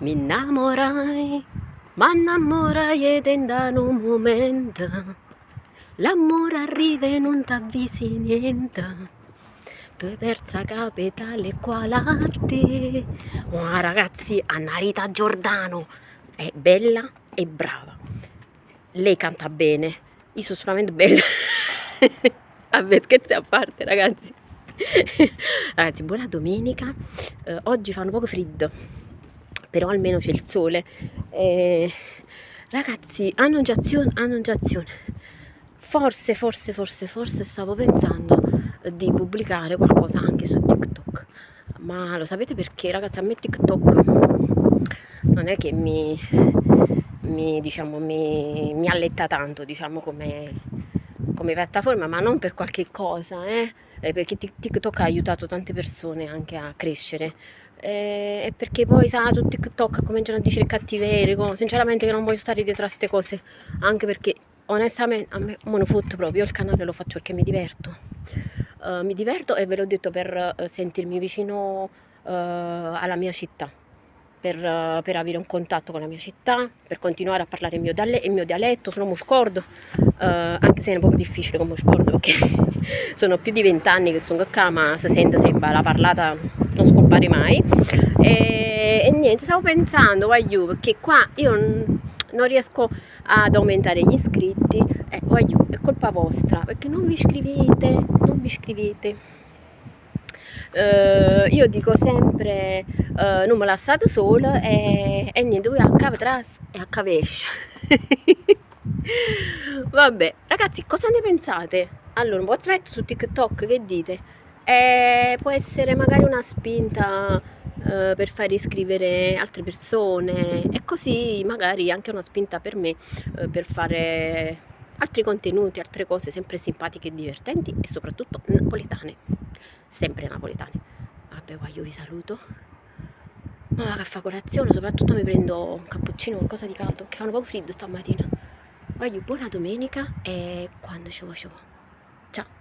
Mi innamorai, ma innamorai ed in un momento. L'amore arriva e non t'avvisi niente. Tu hai persa capitale qua latte. Ma ragazzi, Anna Rita Giordano è bella e brava. Lei canta bene, io sono solamente bella. Vabbè, scherzi a parte, ragazzi. Ragazzi, buona domenica. Oggi fa un poco freddo, però almeno c'è il sole. Ragazzi, annunciazione. Forse stavo pensando di pubblicare qualcosa anche su TikTok. Ma lo sapete perché, ragazzi? A me TikTok non è che mi alletta tanto, diciamo, come piattaforma, ma non per qualche cosa, perché TikTok ha aiutato tante persone anche a crescere. E perché poi su TikTok cominciano a dire cattiverie, sinceramente che non voglio stare dietro a queste cose, anche perché onestamente a me me ne fotto proprio. Io il canale lo faccio perché mi diverto. Mi diverto e ve l'ho detto per sentirmi vicino alla mia città, per avere un contatto con la mia città, per continuare a parlare il mio dialetto. Sono moscordo, anche se è un po' difficile come moscordo perché sono più di 20 anni che sono qua, ma si sente sempre, la parlata non scompare mai. E niente, stavo pensando, voglio, perché qua io non riesco ad aumentare gli iscritti, voglio, è colpa vostra, perché non vi iscrivete. Io dico sempre non me lasciate sola e niente, voi a cava tras e a cava esce. Vabbè, ragazzi, cosa ne pensate? Allora, un po' metto su TikTok, che dite? Può essere magari una spinta per far iscrivere altre persone e così magari anche una spinta per me per fare altri contenuti, altre cose sempre simpatiche e divertenti e soprattutto napoletane, sempre napoletane. Vabbè, io vi saluto, ma vado a fare colazione, soprattutto mi prendo un cappuccino, qualcosa di caldo, che fa un po' freddo stamattina. Voglio buona domenica e quando ci vo. Ciao!